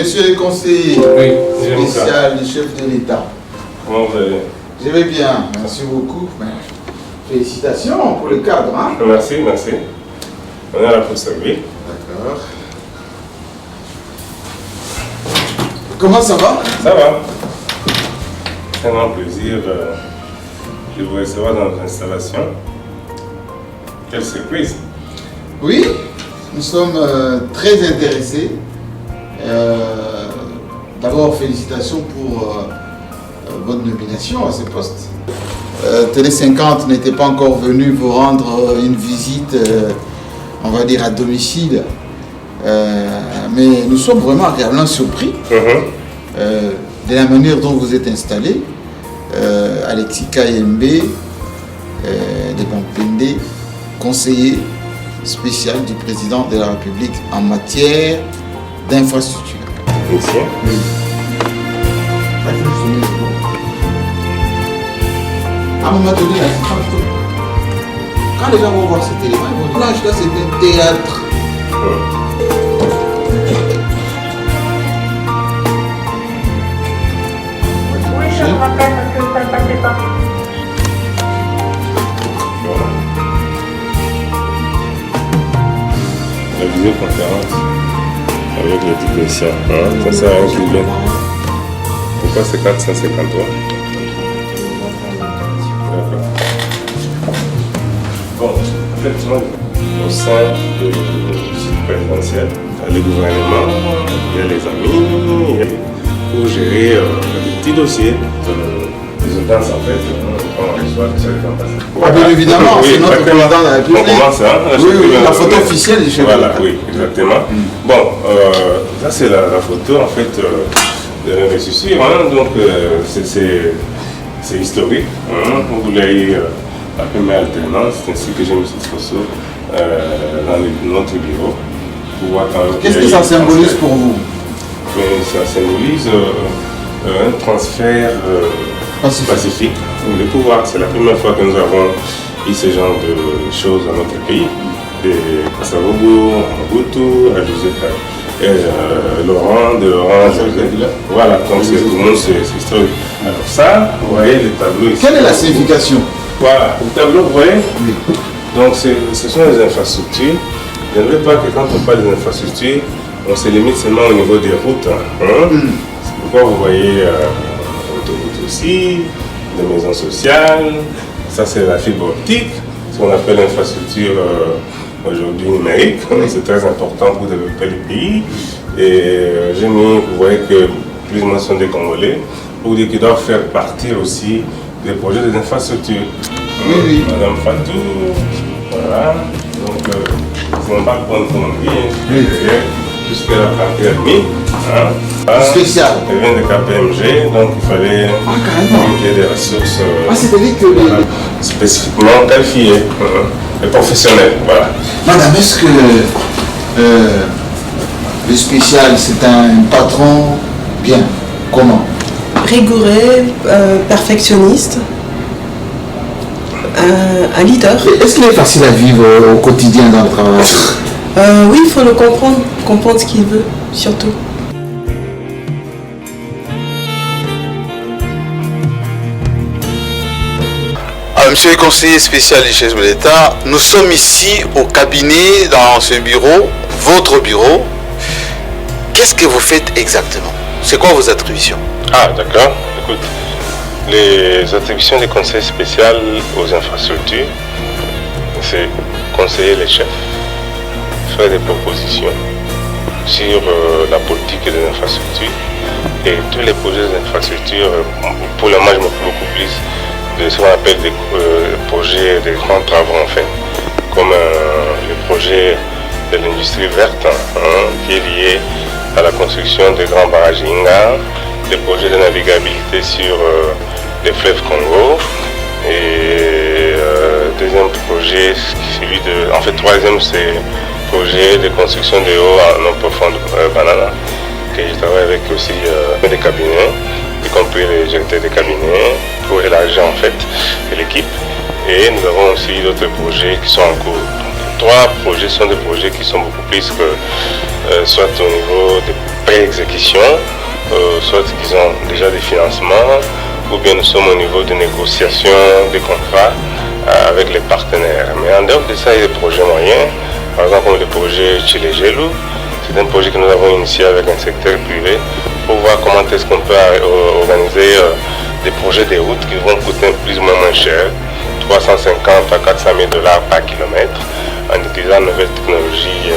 Monsieur le conseiller spécial du chef de l'État. Comment vous allez? Je vais bien, merci beaucoup. Félicitations pour le cadre. Hein? Merci, merci. On est là pour servir. D'accord. Comment ça va? Ça va. C'est un grand plaisir de vous recevoir dans notre installation. Quelle surprise! Oui, nous sommes très intéressés. D'abord, félicitations pour votre nomination à ce poste. Télé 50 n'était pas encore venu vous rendre une visite, on va dire, à domicile. Mais nous sommes vraiment agréablement surpris de la manière dont vous êtes installé. Alexis Kayembe, de Bampende, conseiller spécial du président de la République en matière d'infrastructure. Ici? Oui. À un moment donné, quand les gens vont voir cet élément, ils vont dire là, c'est un théâtre. Oui, je me rappelle parce que ça ne passait pas. La visioconférence avec le technicien. Ça sert à 1 kilo. Pourquoi c'est 453? D'accord. Bon, effectivement, au sein du site présidentiel, il y a le gouvernement, il y a les amis, pour gérer des petits dossiers. Les audiences, en fait, on reçoit tout ça les gens passés. Ah, bien évidemment, c'est notre président de la République. On commence, hein? Oui, la photo officielle du chef de l'État. Oui, exactement. Bon, ça c'est la photo, en fait, de l'investiture. Donc, c'est historique. Vous voulez la première alternance, c'est ainsi que j'ai mis cette photo dans notre bureau. Qu'est-ce que ça symbolise pour vous? Ça symbolise un transfert pacifique pour le pouvoir. C'est la première fois que nous avons eu ce genre de choses dans notre pays. De Kassarobo, Mobutu, Laurent, José. Voilà, donc tout le monde c'est historique. Alors ça, vous voyez le tableau ici. Quelle est la signification? Voilà, le tableau, vous voyez? Oui. Donc ce sont les infrastructures. Je ne veux pas que quand on parle des infrastructures, on se limite seulement au niveau des routes. C'est pourquoi vous voyez l'autoroute aussi, des maisons sociales. Ça c'est la fibre optique, ce qu'on appelle l'infrastructure aujourd'hui numérique. C'est très important pour développer le pays. Et j'ai mis, vous voyez que plus ou moins sont des Congolais, pour dire qu'ils doivent faire partir aussi des projets d'infrastructure. Oui. Madame Fatou, voilà. Donc, c'est un background pour mon vie, jusqu'à la partie admis. Spécial. Elle vient de KPMG, donc il fallait qu'il y ait des ressources c'est-à-dire que spécifiquement qualifiées et professionnelles. Voilà. Madame, est-ce que le spécial, c'est un patron bien? Comment? Rigoureux, perfectionniste, un leader. Est-ce qu'il est facile à vivre au quotidien dans le travail? Oui, il faut le comprendre ce qu'il veut, surtout. Monsieur le conseiller spécial du chef de l'État, nous sommes ici au cabinet, dans ce bureau, votre bureau. Qu'est-ce que vous faites exactement? C'est quoi vos attributions? Ah, d'accord. Écoute, les attributions des conseils spéciaux aux infrastructures, c'est conseiller les chefs, faire des propositions sur la politique des infrastructures et tous les projets d'infrastructures. Pour le moment, je m'occupe beaucoup plus de ce qu'on appelle des projets, des grands travaux en fait, comme le projet de l'industrie verte qui est lié à la construction des grands barrages Inga, des projets de navigabilité sur les fleuves Congo et deuxième projet, troisième c'est projet de construction de eau en eau profonde banana que je travaille avec aussi des cabinets, y compris les directeurs des cabinets pour élargir en fait l'équipe. Et nous avons aussi d'autres projets qui sont en cours. Donc, 3 projets sont des projets qui sont beaucoup plus que soit au niveau des pré-exécution, soit qu'ils ont déjà des financements, ou bien nous sommes au niveau de négociation des contrats avec les partenaires. Mais en dehors de ça, il y a des projets moyens, par exemple comme le projet Chilejelu. C'est un projet que nous avons initié avec un secteur privé pour voir comment est-ce qu'on peut organiser des projets de routes qui vont coûter plus ou moins cher, 350 à 400 000 $ par kilomètre, en utilisant de nouvelles technologies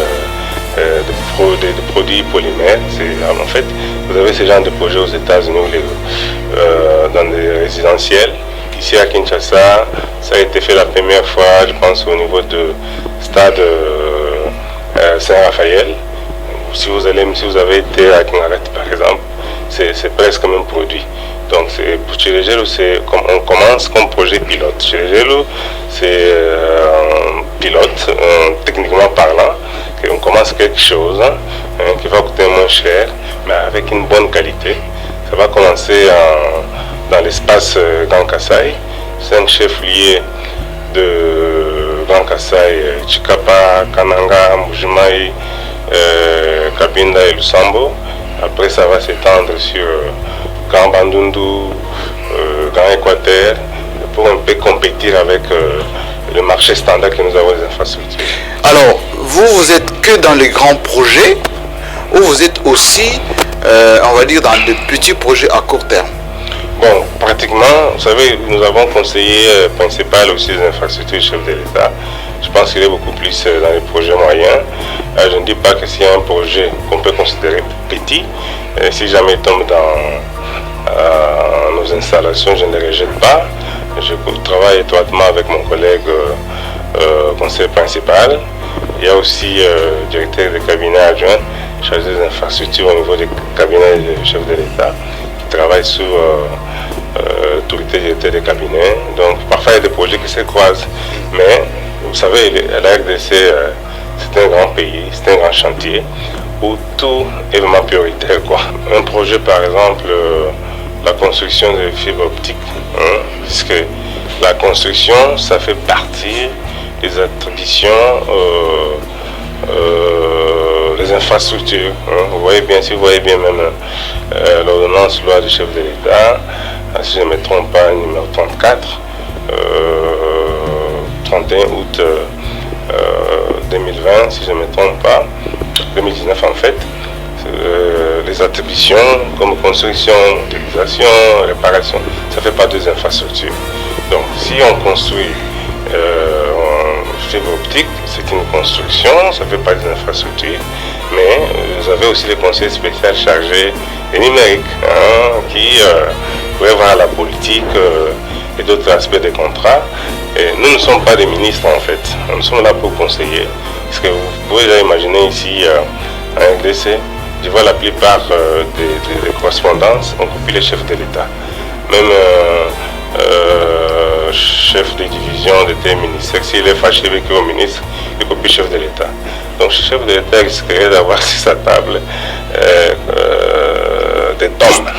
de produits polymères. En fait, vous avez ce genre de projets aux États-Unis dans des résidentiels. Ici à Kinshasa, ça a été fait la première fois, je pense, au niveau de stade Saint-Raphaël. Si vous avez été à Kingaret, par exemple, c'est presque le même produit. Donc pour Chilejelu, on commence comme projet pilote. Chilejelu, c'est un pilote, techniquement parlant, on commence quelque chose qui va coûter moins cher, mais avec une bonne qualité. Ça va commencer dans l'espace Grand Kassai. C'est un chef-lieu de Grand Kassai, Chikapa, Kananga, Mbujimayi, Kabinda et Lusambo. Après, ça va s'étendre sur Grand Bandundu, Grand Équateur, pour un peu compétir avec le marché standard que nous avons des infrastructures. Alors, vous êtes que dans les grands projets ou vous êtes aussi, on va dire, dans des petits projets à court terme? Bon, pratiquement, vous savez, nous avons conseiller principal aussi des infrastructures du chef de l'État. Je pense qu'il est beaucoup plus dans les projets moyens. Je ne dis pas que c'est un projet qu'on peut considérer petit. Si jamais il tombe dans nos installations, je ne les rejette pas. Je travaille étroitement avec mon collègue conseiller principal. Il y a aussi directeur de cabinet adjoint chargé des infrastructures au niveau du cabinet du chef de l'État qui travaille sous l'autorité directeur de cabinet. Donc parfois il y a des projets qui se croisent. Mais vous savez, la RDC, c'est un grand pays, c'est un grand chantier où tout est vraiment prioritaire, quoi. Un projet, par exemple, la construction de fibres optiques, puisque la construction, ça fait partie des attributions des infrastructures. Vous voyez bien, si vous voyez bien même l'ordonnance loi du chef de l'État, si je ne me trompe pas, numéro 34, 31 août 2020, si je ne me trompe pas, 2019 en fait, les attributions comme construction, utilisation, réparation, ça fait pas des infrastructures. Donc si on construit fibre optique, c'est une construction, ça fait pas des infrastructures, mais vous avez aussi les conseils spéciaux chargés des numériques qui pourraient voir la politique et d'autres aspects des contrats. Et nous ne sommes pas des ministres en fait, nous sommes là pour conseiller. Parce que vous pouvez déjà imaginer ici en RDC, je vois la plupart des correspondances, on copie les chefs de l'État. Même chef de division de tel ministère, s'il est fâché avec le ministre, il copie le chef de l'État. Donc le chef de l'État risquerait d'avoir sur sa table des tomes.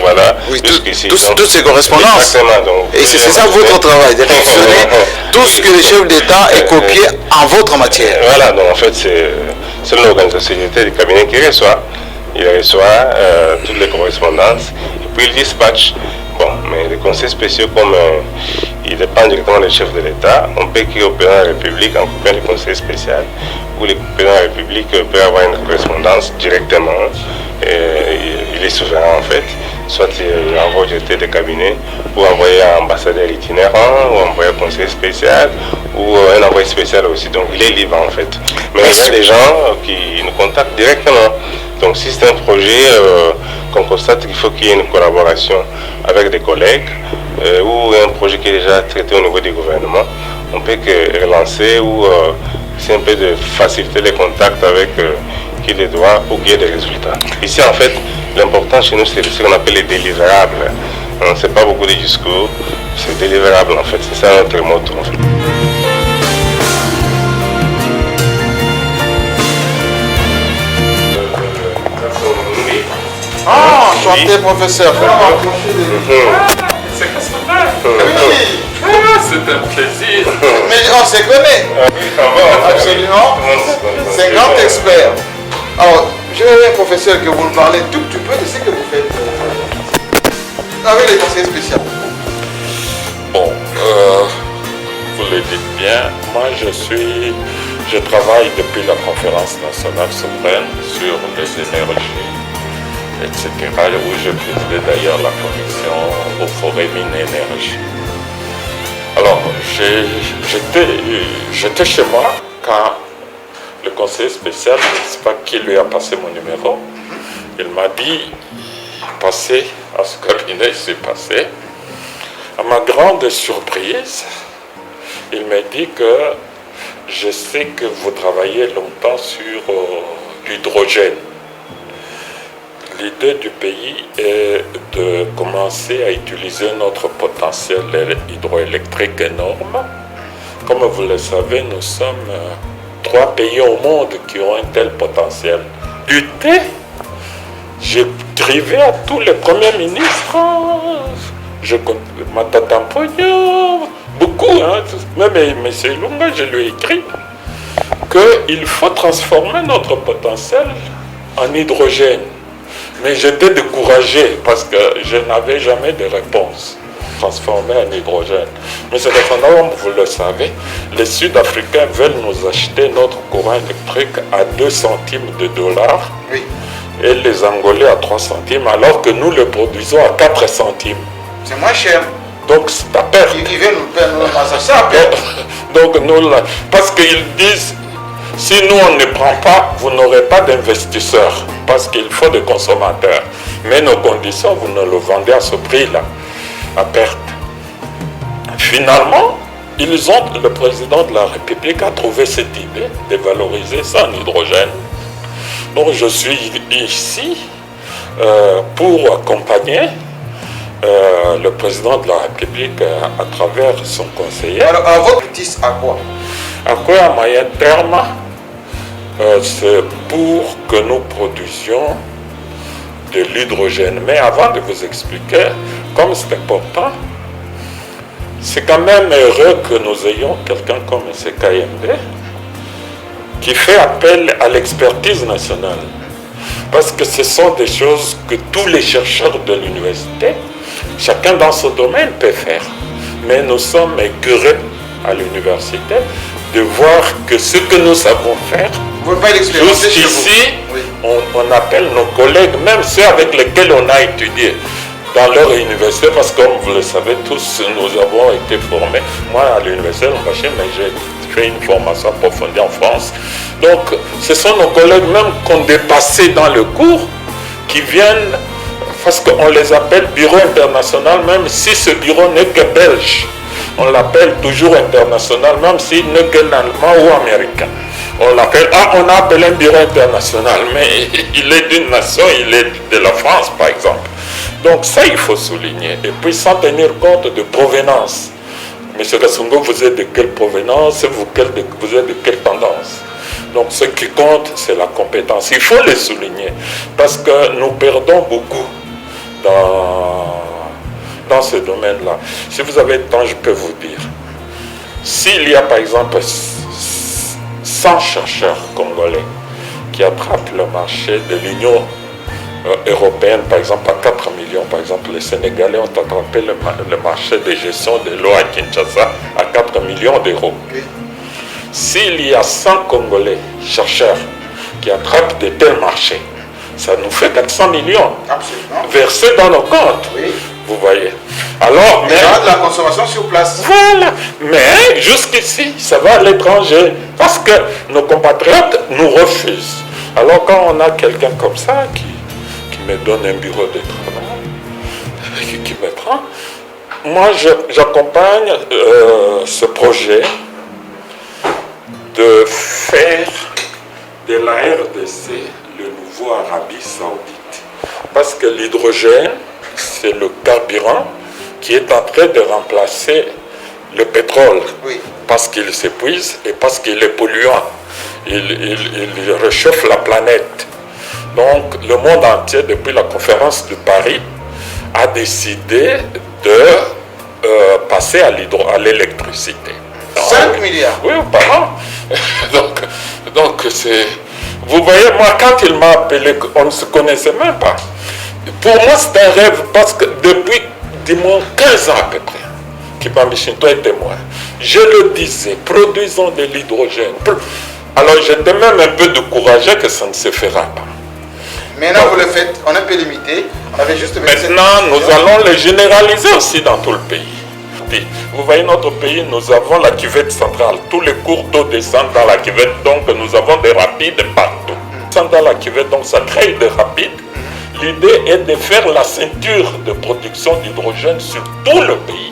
Voilà. Oui, toutes ces correspondances. Donc, et c'est ça votre travail, de révisionner tout ce que le chef d'État est copié en votre matière. Voilà, donc en fait c'est l'organisation du cabinet qui reçoit. Il reçoit toutes les correspondances et puis il dispatche. Bon, mais les conseils spéciaux, comme ils dépendent directement des chefs de l'État, on peut qu'il y ait au président de la République en copiant les conseils spéciaux, où le président de la République peut avoir une correspondance directement. Il est souverain en fait. Soit il envoie au directeur de cabinet pour envoyer un ambassadeur itinérant ou envoyer un conseiller spécial ou un envoyé spécial aussi. Donc il est libre en fait. Mais il y a des gens qui nous contactent directement. Donc si c'est un projet qu'on constate qu'il faut qu'il y ait une collaboration avec des collègues ou un projet qui est déjà traité au niveau du gouvernement, on peut que relancer ou c'est un peu de faciliter les contacts avec qui les doit pour qu'il y ait des résultats. Ici en fait, l'important chez nous c'est ce qu'on appelle les délivrables. C'est pas beaucoup de discours, c'est délivrable en fait, c'est ça notre motto en fait. Ah, enchanté professeur. C'est Christopher. C'est un plaisir. Mais on se connaît. Absolument. C'est un grand expert. Alors, Je veux bien, professeur, que vous nous parlez tout petit peu de ce que vous faites avec les conseillers spéciaux. Bon, vous le dites bien, moi je travaille depuis la conférence nationale souveraine sur les énergies, etc., où je présidais d'ailleurs la commission aux forêts mines et énergie. Alors, j'étais chez moi quand le conseiller spécial, je ne sais pas qui lui a passé mon numéro, il m'a dit, passez à ce cabinet, il s'est passé. À ma grande surprise, il m'a dit que je sais que vous travaillez longtemps sur l'hydrogène. L'idée du pays est de commencer à utiliser notre potentiel hydroélectrique énorme. Comme vous le savez, nous sommes 3 pays au monde qui ont un tel potentiel. Du thé, j'écrivais à tous les premiers ministres, Matatampoyo, beaucoup, hein, même M. Lunga, je lui ai écrit qu'il faut transformer notre potentiel en hydrogène. Mais j'étais découragé parce que je n'avais jamais de réponse transformée en hydrogène. Mais c'est cependant, vous le savez, les Sud-Africains veulent nous acheter notre courant électrique à 2 centimes de dollars. Oui. Et les Angolais à 3 centimes, alors que nous le produisons à 4 centimes. C'est moins cher. Donc c'est à perte. Ils veulent nous passer ça à perte. Donc nous, parce qu'ils disent, si nous on ne prend pas, vous n'aurez pas d'investisseurs, parce qu'il faut des consommateurs. Mais nos conditions, vous ne le vendez à ce prix-là, à perte. Finalement, le président de la République a trouvé cette idée de valoriser ça en hydrogène. Donc je suis ici pour accompagner le président de la République à travers son conseiller. Alors, votre petit à quoi? À quoi, à moyen terme, c'est pour que nous produisions de l'hydrogène. Mais avant de vous expliquer, comme c'est important, c'est quand même heureux que nous ayons quelqu'un comme M. KMD qui fait appel à l'expertise nationale. Parce que ce sont des choses que tous les chercheurs de l'université, chacun dans son domaine peut faire. Mais nous sommes écœurés à l'université de voir que ce que nous savons faire, jusqu'ici, oui, on appelle nos collègues, même ceux avec lesquels on a étudié dans leur université, parce que comme vous le savez tous, nous avons été formés. Moi, à l'université de Lombaché, mais j'ai fait une formation approfondie en France. Donc, ce sont nos collègues même qu'on dépassé dans le cours, qui viennent, parce qu'on les appelle bureau international, même si ce bureau n'est que belge. On l'appelle toujours international, même s'il n'est que allemand ou américain. On l'appelle, on a appelé un bureau international, mais il est d'une nation, il est de la France, par exemple. Donc ça, il faut souligner. Et puis, sans tenir compte de provenance. Monsieur Kassungo, vous êtes de quelle provenance? Vous êtes de quelle tendance? Donc, ce qui compte, c'est la compétence. Il faut le souligner. Parce que nous perdons beaucoup dans ce domaine-là. Si vous avez le temps, je peux vous dire. S'il y a, par exemple, 100 chercheurs congolais qui attrapent le marché de l'Union européenne, par exemple, à 4 millions, par exemple, les Sénégalais ont attrapé le marché de gestion de l'eau à Kinshasa à 4 millions d'euros. Okay. S'il y a 100 Congolais chercheurs qui attrapent de tels marchés, ça nous fait 400 millions. Absolument. Versés dans nos comptes. Oui. Vous voyez. Alors, mais de la consommation sur place. Voilà. Mais jusqu'ici, ça va à l'étranger. Parce que nos compatriotes nous refusent. Alors, quand on a quelqu'un comme ça qui me donne un bureau de travail, qui me prend, moi, j'accompagne ce projet de faire de la RDC le nouveau Arabie Saoudite. Parce que l'hydrogène, c'est le carburant qui est en train de remplacer le pétrole. Oui. Parce qu'il s'épuise et parce qu'il est polluant. Il réchauffe la planète. Donc, le monde entier, depuis la conférence de Paris, a décidé de passer à l'électricité. 5 milliards. Oui, par an. Donc Vous voyez, moi, quand il m'a appelé, on ne se connaissait même pas. Pour moi, c'est un rêve parce que depuis, dis-moi, 15 ans à peu près, Kibambishinto est témoin. Je le disais, produisons de l'hydrogène. Alors, j'étais même un peu découragé que ça ne se fera pas. Maintenant, vous le faites, on est un peu limité. On avait juste maintenant, nous allons le généraliser aussi dans tout le pays. Vous voyez, notre pays, nous avons la cuvette centrale. Tous les cours d'eau descendent dans la cuvette, donc nous avons des rapides partout. Dans la cuvette, donc ça crée des rapides. L'idée est de faire la ceinture de production d'hydrogène sur tout le pays.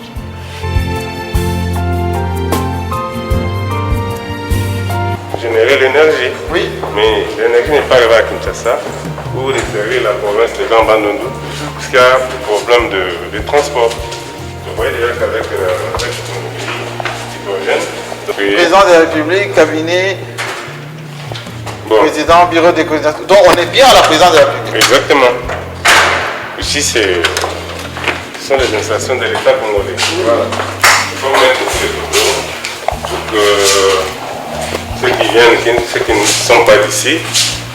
Générer l'énergie. Oui. Mais l'énergie n'est pas arrivée à Kinshasa ou desservir la province de Grand Bandundu, parce qu'il y a des problèmes de transport. Vous voyez déjà qu'avec l'hydrogène. Président de la République, cabinet, président, bureau de coordination. Donc on est bien à la présidence de la République. Exactement. Ici, ce sont les installations de l'État congolais. Voilà. Il faut mettre ces photos pour que ceux qui viennent, ceux qui ne sont pas d'ici,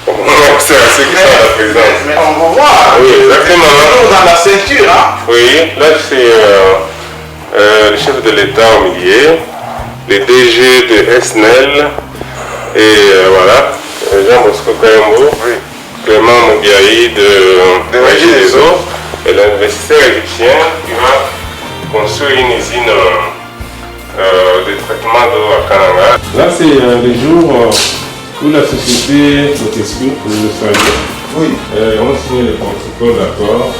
on va accès à ceux qui sont à la présidence. Mais on va voir. Oui, exactement. Dans la ceinture, hein. Oui, là c'est le chef de l'État au milieu, les DG de SNEL et voilà, Jean Bosco Kayembo, Clément Mubiaï de Régie des eaux et l'investisseur égyptien qui va construire une usine de traitement d'eau à Kananga. Là c'est les jours où la société Fortescue, le salut, ont signé le protocole d'accord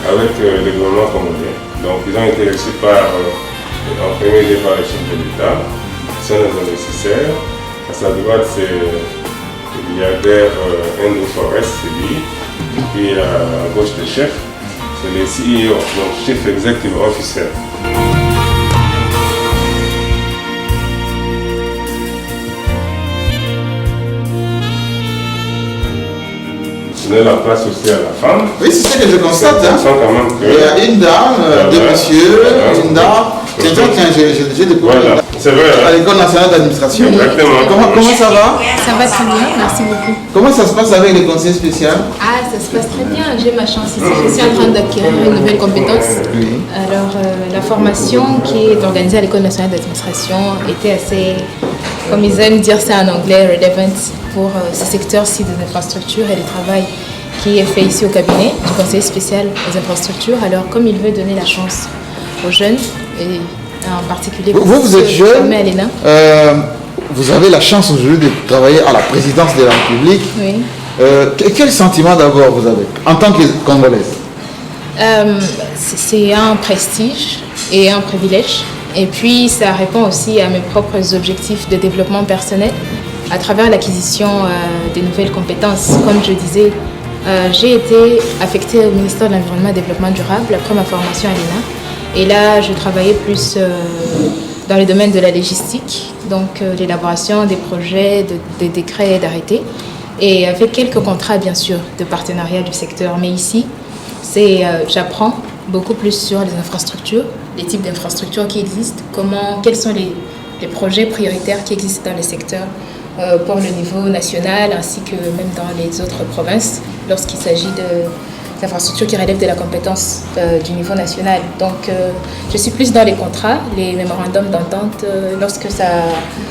avec le gouvernement congolais. Donc ils ont été reçus en premier lieu par le chef de l'État, qui sont les investisseurs. À sa droite c'est le milliardaire Andrew Forrest, c'est lui. Et puis à gauche le chef, c'est le CEO, donc Chief Executive Officer. Donner la place aussi à la femme. Oui, c'est ce que je constate. Hein. Quand même que... Il y a une dame, deux messieurs, une dame. Tiens, j'ai découvert c'est vrai, à l'École nationale d'administration. Exactement. Comment ça va? Ça va très bien, merci beaucoup. Comment ça se passe avec les conseils spéciaux? Ah, ça se passe très bien, j'ai ma chance ici. Je suis en train d'acquérir une nouvelle compétence. Oui. Alors, la formation qui est organisée à l'École nationale d'administration était assez, comme ils aiment dire ça en anglais, relevant pour ce secteur-ci des infrastructures et du travail qui est fait ici au cabinet du conseiller spécial aux infrastructures. Alors, comme il veut donner la chance aux jeunes, et en particulier vous êtes jeune, Alena, vous avez la chance aujourd'hui de travailler à la présidence de la République. Oui. Quel sentiment d'abord vous avez en tant que Congolaise? C'est un prestige et un privilège. Et puis, ça répond aussi à mes propres objectifs de développement personnel à travers l'acquisition de nouvelles compétences. Comme je disais, j'ai été affectée au ministère de l'Environnement et du Développement durable après ma formation à l'ENA. Et là, je travaillais plus dans le domaine de la logistique, donc l'élaboration des projets, des décrets et d'arrêtés. Et avec quelques contrats, bien sûr, de partenariat du secteur. Mais ici, j'apprends beaucoup plus sur les infrastructures, les types d'infrastructures qui existent, quels sont les projets prioritaires qui existent dans le secteur pour le niveau national ainsi que même dans les autres provinces lorsqu'il s'agit d'infrastructures qui relèvent de la compétence du niveau national. Donc je suis plus dans les contrats, les mémorandums d'entente lorsque ça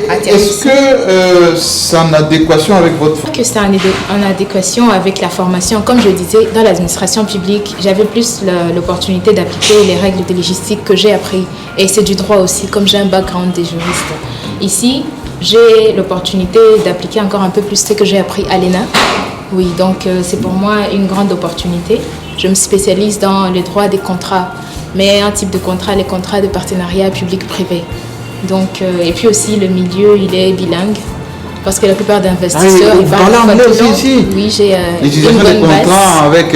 atterrit. Est-ce que c'est en adéquation avec votre... Que c'est en adéquation avec la formation. Comme je disais, dans l'administration publique, j'avais plus l'opportunité d'appliquer les règles de logistique que j'ai appris. Et c'est du droit aussi, comme j'ai un background des juristes. Ici, j'ai l'opportunité d'appliquer encore un peu plus ce que j'ai appris à l'ENA. Oui, donc c'est pour moi une grande opportunité. Je me spécialise dans les droits des contrats, mais un type de contrat, les contrats de partenariat public-privé. Donc, et puis aussi, le milieu, il est bilingue, parce que la plupart d'investisseurs... Vous parlez anglais aussi ici? Oui, j'ai une bonne base. Avec...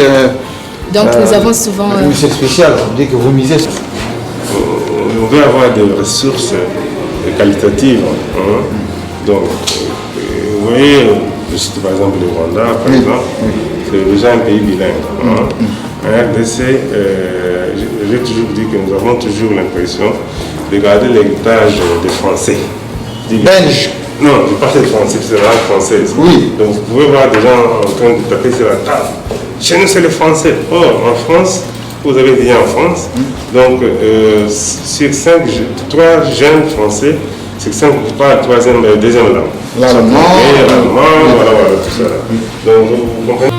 donc nous avons souvent... C'est spécial, vous dites que vous misez. On veut avoir des ressources qualitatives. Hein. Donc, vous voyez, par exemple le Rwanda, par exemple, c'est déjà un pays bilingue. Hein. En RDC, j'ai toujours dit que nous avons toujours l'impression de garder l'héritage des Français. Belges. Non, je parle de français, c'est la langue française. Oui. Donc vous pouvez voir des gens en train de taper sur la table. Chez nous, c'est le français. Or, en France, vous avez dit en France, donc sur 3 jeunes français, c'est que 5 parlent la deuxième langue. L'allemand. Voilà, tout ça. Donc vous comprenez.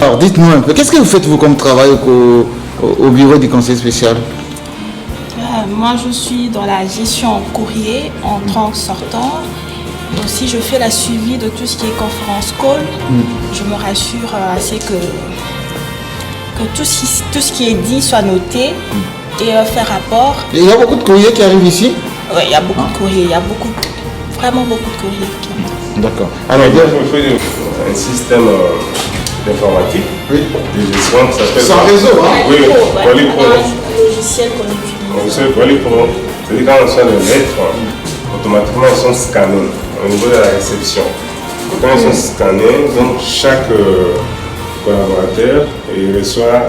Alors dites-nous un peu, qu'est-ce que vous faites vous comme travail au bureau du conseil spécial? Moi, je suis dans la gestion courrier, entrant, sortant. Aussi, je fais la suivi de tout ce qui est conférence call. Je me rassure assez que tout ce qui est dit soit noté et fait rapport. Et il y a beaucoup de courriers qui arrivent ici? Oui, il y a beaucoup de courriers, il y a vraiment beaucoup de courriers qui entrent. D'accord. Alors, il faut un système d'informatique, de gestion qui s'appelle... Sans réseau, hein? Oui, Qualipro. Le logiciel qu'on utilise. Qualipro, c'est-à-dire quand on reçoit des lettres, automatiquement elles sont scannées au niveau de la réception. Quand elles sont scannées, donc chaque collaborateur il reçoit,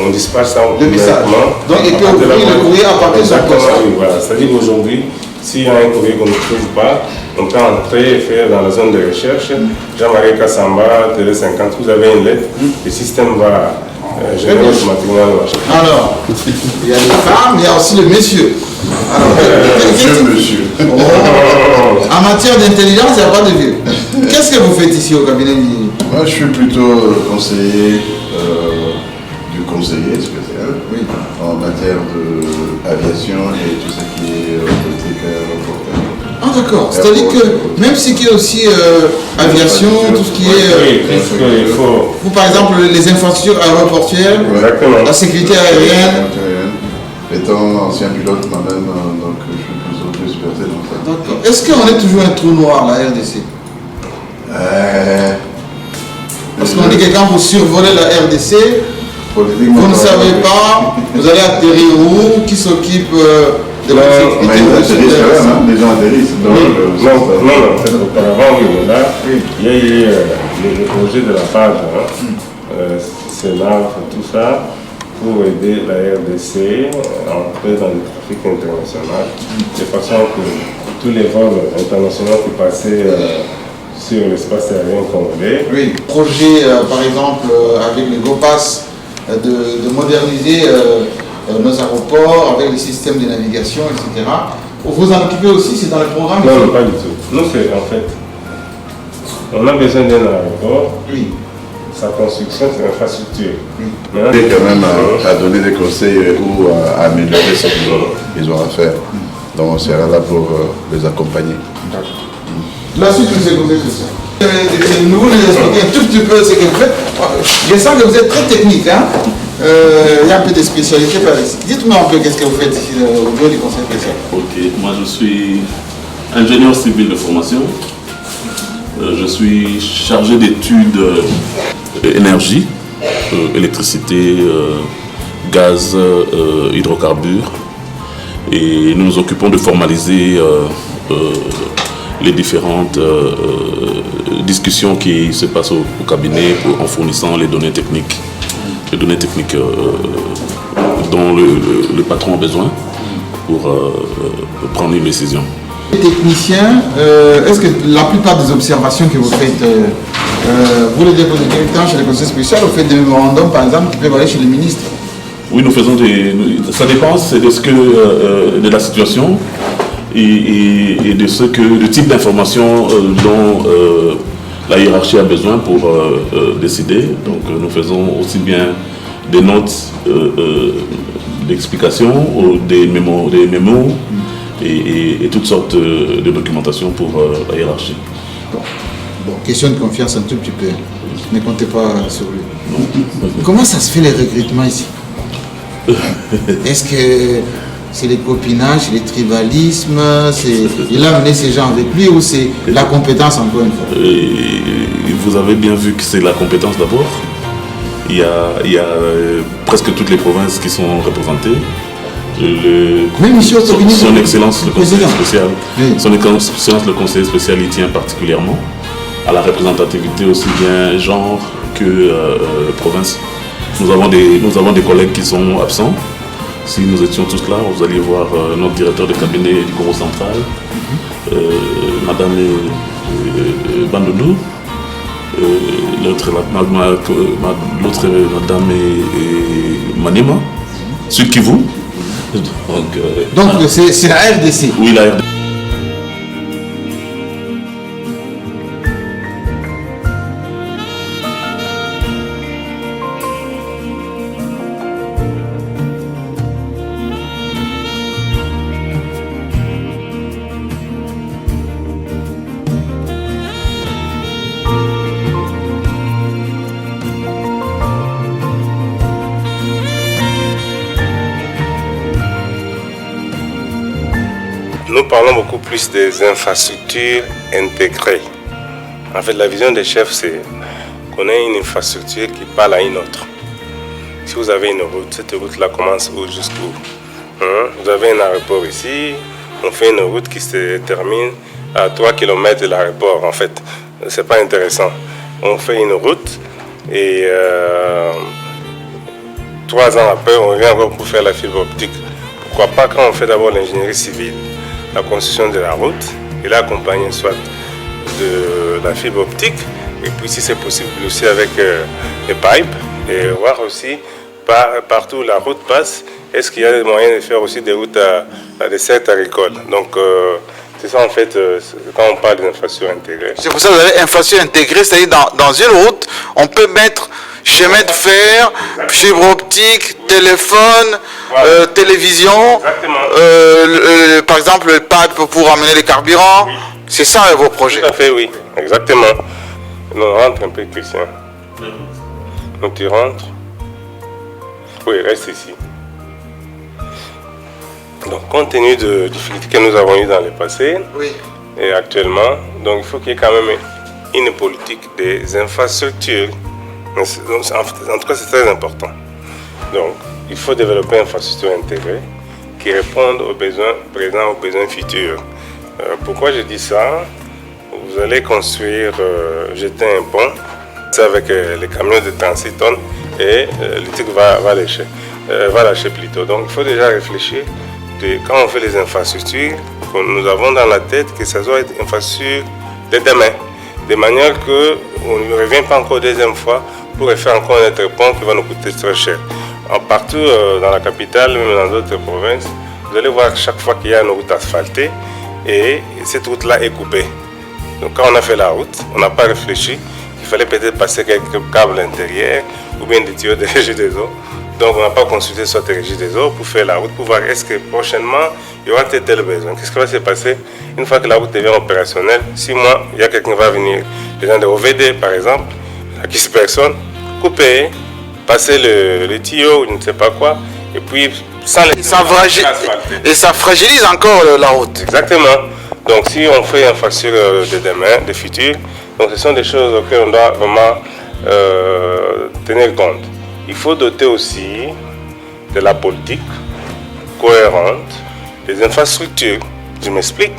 on dispatche ça automatiquement. Donc il peut ouvrir le courrier à partir de son poste. Oui, voilà. C'est-à-dire qu'aujourd'hui, s'il y a un courrier qu'on ne trouve pas, on peut entrer et faire dans la zone de recherche. Jean-Marie Kassamba, Télé 50, vous avez une lettre, le système va générer automatiquement le machin. Alors, il y a les femmes, il y a aussi le monsieur. Alors, Monsieur. En matière d'intelligence, il n'y a pas de vieux. Qu'est-ce que vous faites ici au cabinet? Moi, je suis plutôt conseiller du conseiller spécial en matière d'aviation et tout ce qui est politique reportage. Ah d'accord, c'est-à-dire que même ce qui est aussi aviation, tout ce qui est... vous par exemple, les infrastructures aéroportuaires, la sécurité aérienne... Étant ancien pilote moi-même, donc je suis plus experté dans ça. D'accord. Est-ce qu'on est toujours un trou noir, la RDC? Parce qu'on dit que quand vous survolez la RDC, vous ne savez pas, vous allez atterrir où, qui s'occupe de la sécurité. Les gens atterrissent. Non, peut-être auparavant, oui, là, il y a eu le projet de la page, Sénat, tout ça, pour aider la RDC à entrer dans le trafic international, de façon que tous les vols internationaux qui passaient sur l'espace aérien congolais. Oui, projet par exemple avec le GoPass de moderniser nos aéroports avec les systèmes de navigation, etc. Vous en occupez aussi, c'est dans le programme? Non, pas du tout. Nous, c'est en fait, on a besoin d'un aéroport. Oui. Sa construction, c'est l'infrastructure. Et quand même à donner des conseils ou à améliorer ce qu'ils ont à faire. Donc on sera là pour les accompagner. La suite, je sais que vous êtes ça. Nous vous expliquer un tout petit peu ce que vous faites. Je sens que vous êtes très technique. Hein? Il y a un peu de spécialité par ici. Dites-moi un peu qu'est-ce que vous faites ici au bureau du conseil spécial. Ok, moi je suis ingénieur civil de formation. Je suis chargé d'études énergie, électricité, gaz, hydrocarbures. Et nous nous occupons de formaliser les différentes discussions qui se passent au cabinet en fournissant les données techniques dont le patron a besoin pour prendre une décision. Les techniciens, est-ce que la plupart des observations que vous faites, vous les déposez directement chez le conseil spécial, vous faites des mémorandums par exemple qui peuvent aller chez le ministre? Oui, nous faisons ça dépend de la situation et de le type d'information dont la hiérarchie a besoin pour décider. Donc nous faisons aussi bien des notes d'explication, des mémos et toutes sortes de documentation pour la hiérarchie. Bon, question de confiance un tout petit peu. Ne comptez pas sur lui. Non. Comment ça se fait les recrutements ici? Est-ce que c'est les copinages, les tribalismes, il a amené ces gens avec lui ou c'est la compétence encore une fois? Vous avez bien vu que c'est la compétence d'abord. Il y a presque toutes les provinces qui sont représentées. Son Excellence le Conseil spécial, oui. Son Excellence le Conseil spécial y tient particulièrement à la représentativité aussi bien genre que province. Nous avons des collègues qui sont absents. Si nous étions tous là, vous alliez voir notre directeur de cabinet du Congo central, Madame Bandoudou, l'autre Madame Manima, Sud Kivu. Donc c'est la RDC. Oui, la RDC. Nous parlons beaucoup plus des infrastructures intégrées. En fait, la vision des chefs, c'est qu'on ait une infrastructure qui parle à une autre. Si vous avez une route, cette route-là commence où jusqu'où? Vous avez un aéroport ici, on fait une route qui se termine à 3 km de l'aéroport. En fait, c'est pas intéressant. On fait une route et 3 ans après, on revient encore pour faire la fibre optique. Pourquoi pas quand on fait d'abord l'ingénierie civile, la construction de la route, et là accompagné soit de la fibre optique, et puis si c'est possible aussi avec les pipes, et voir aussi partout où la route passe, est-ce qu'il y a des moyens de faire aussi des routes à dessert agricole. Donc c'est ça en fait, quand on parle d'infrastructures intégrées. C'est pour ça que vous avez infrastructure intégrée, c'est-à-dire dans une route, on peut mettre chemin de fer, fibre optique, téléphone, voilà. Télévision, par exemple le pipe pour amener les carburants. Oui. C'est ça vos projets. Tout à fait, oui, exactement. On rentre un peu, Christian. Donc tu rentres. Oui, reste ici. Donc compte tenu de difficultés que nous avons eues dans le passé, oui, et actuellement, donc il faut qu'il y ait quand même une politique des infrastructures. En tout cas, c'est très important. Donc, il faut développer une infrastructure intégrée qui réponde aux besoins présents, aux besoins futurs. Pourquoi je dis ça? Vous allez construire, jeter un pont, c'est avec les camions de 36 tonnes et le truc va lâcher plutôt. Donc, il faut déjà réfléchir quand on fait les infrastructures que nous avons dans la tête, que ça doit être une infrastructure de demain, de manière qu'on ne revient pas encore deuxième fois pour faire encore un autre pont qui va nous coûter très cher. Partout dans la capitale, même dans d'autres provinces, vous allez voir chaque fois qu'il y a une route asphaltée et cette route-là est coupée. Donc quand on a fait la route, on n'a pas réfléchi qu'il fallait peut-être passer quelques câbles intérieurs ou bien des tuyaux de régie des eaux. Donc on n'a pas consulté soit les régies des eaux pour faire la route, pour voir est-ce que prochainement il y aura tel besoin. Qu'est-ce qui va se passer une fois que la route devient opérationnelle? 6 mois, il y a quelqu'un qui va venir, les gens de OVD par exemple, à qui personne, couper, passer le tuyau, je ne sais pas quoi, et puis sans les... Et ça fragilise encore la route. Exactement. Donc si on fait une infrastructure de demain, de futur, donc ce sont des choses auxquelles on doit vraiment tenir compte. Il faut doter aussi de la politique cohérente, des infrastructures. Je m'explique.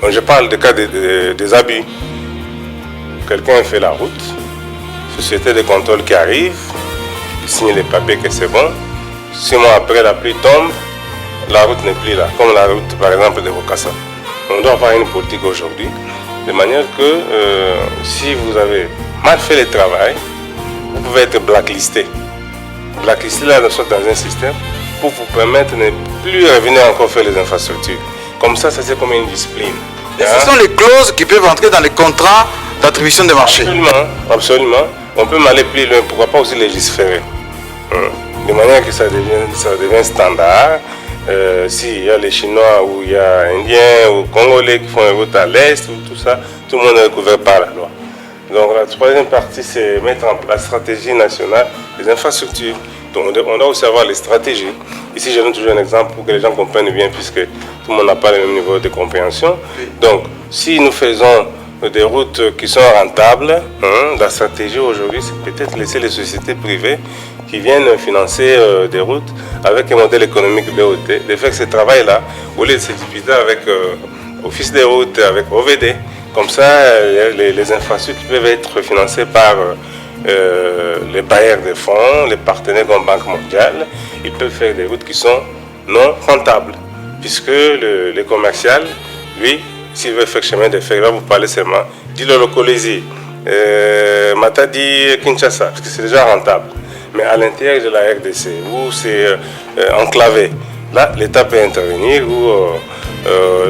Je parle des cas des abus. Quelqu'un fait la route, société de contrôle qui arrive, il signe les papiers que c'est bon. 6 mois après, la pluie tombe, la route n'est plus là, comme la route par exemple de Bokassa. On doit avoir une politique aujourd'hui, de manière que si vous avez mal fait le travail, vous pouvez être blacklisté. Blacklisté là, dans un système pour vous permettre de ne plus revenir encore faire les infrastructures. Comme ça, c'est comme une discipline. Et ce sont les clauses qui peuvent entrer dans les contrats d'attribution des marchés. Absolument, absolument. On peut aller plus loin, pourquoi pas aussi légiférer. De manière que ça devient standard. S'il y a les Chinois ou il y a Indiens ou Congolais qui font une route à l'Est, ou tout ça, tout le monde est couvert par la loi. Donc la troisième partie, c'est mettre en place la stratégie nationale des infrastructures. Donc on doit aussi avoir les stratégies. Ici, je donne toujours un exemple pour que les gens comprennent bien, puisque tout le monde n'a pas le même niveau de compréhension. Donc, si nous faisons des routes qui sont rentables, la stratégie aujourd'hui, c'est peut-être laisser les sociétés privées qui viennent financer des routes avec un modèle économique BOT, de faire ce travail-là, au lieu de se disputer avec Office des routes, avec OVD, Comme ça, les infrastructures peuvent être financées par les bailleurs de fonds, les partenaires comme Banque mondiale. Ils peuvent faire des routes qui sont non rentables. Puisque le commercial, lui, s'il veut faire chemin de fer, il va vous parler seulement d'île localisée, Matadi, Kinshasa, parce que c'est déjà rentable. Mais à l'intérieur de la RDC, où c'est enclavé, là, l'État peut intervenir, ou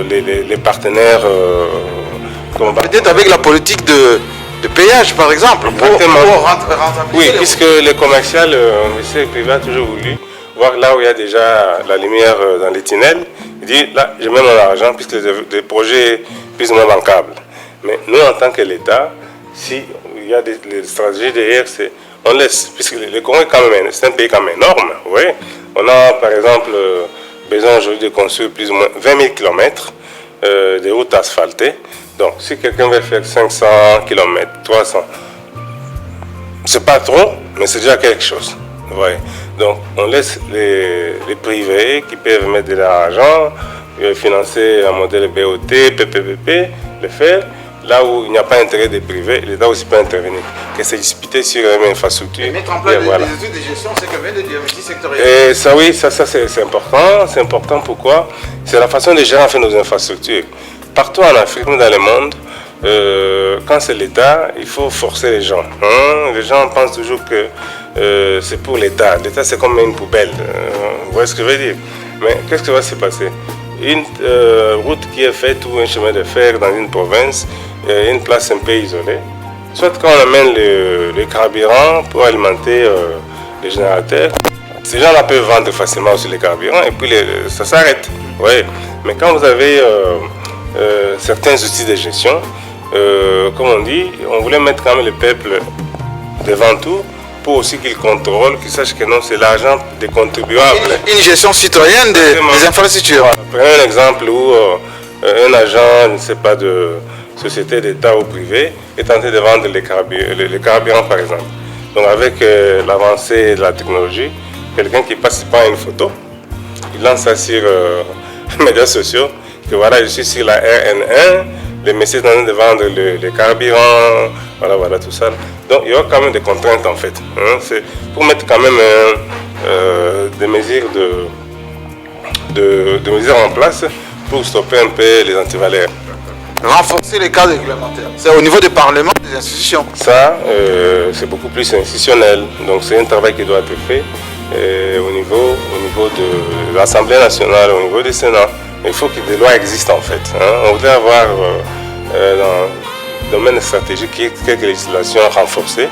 les partenaires... Peut-être avec la politique de péage, par exemple, pour rentabiliser. Oui, puisque le commercial, le privé a toujours voulu voir là où il y a déjà la lumière dans les tunnels. Il dit, là, je mets mon argent, puisque des projets plus ou moins bancables. Mais nous, en tant que l'État, s'il y a des stratégies derrière, on laisse, puisque le Congo c'est un pays quand même énorme. Oui. On a, par exemple, besoin aujourd'hui de construire plus ou moins 20 000 km de routes asphaltées. Donc, si quelqu'un veut faire 500 km, 300, c'est pas trop, mais c'est déjà quelque chose. Ouais. Donc, on laisse les privés qui peuvent mettre de l'argent, financer un modèle BOT, PPPP, le faire. Là où il n'y a pas intérêt des privés, l'État aussi peut intervenir. Que c'est disputé sur une infrastructure. Et mettre en place des études de gestion, c'est que vient de diagnostic sectoriel. Et ça, oui, ça c'est important. C'est important pourquoi? C'est la façon de gérer en fait nos infrastructures. Partout en Afrique, dans le monde, quand c'est l'État, il faut forcer les gens. Les gens pensent toujours que c'est pour l'État. L'État, c'est comme une poubelle. Vous voyez ce que je veux dire? Mais qu'est-ce qui va se passer? Une route qui est faite ou un chemin de fer dans une province, une place un peu isolée. Soit quand on amène le carburant pour alimenter les générateurs, ces gens-là peuvent vendre facilement aussi les carburants et puis ça s'arrête. Ouais. Mais quand vous avez certains outils de gestion, comme on dit, on voulait mettre quand même le peuple devant tout pour aussi qu'il contrôle, qu'il sache que non, c'est l'argent des contribuables. Une gestion citoyenne des infrastructures. Prenez un exemple où un agent, je ne sais pas, de société d'État ou privé est tenté de vendre les carburants par exemple. Donc avec l'avancée de la technologie, quelqu'un qui passe par une photo, il lance ça sur les médias sociaux, que voilà, je suis sur la RN1, les messieurs sont en train de vendre les carburants, voilà, tout ça. Donc il y aura quand même des contraintes en fait. C'est pour mettre quand même des mesures de mesures en place pour stopper un peu les antivaleurs. Renforcer les cadres réglementaires. C'est au niveau des parlements, des institutions. Ça, c'est beaucoup plus institutionnel. Donc c'est un travail qui doit être fait au niveau de l'Assemblée nationale, au niveau du Sénat. Il faut que des lois existent en fait. On voudrait avoir dans le domaine stratégique quelques législations renforcées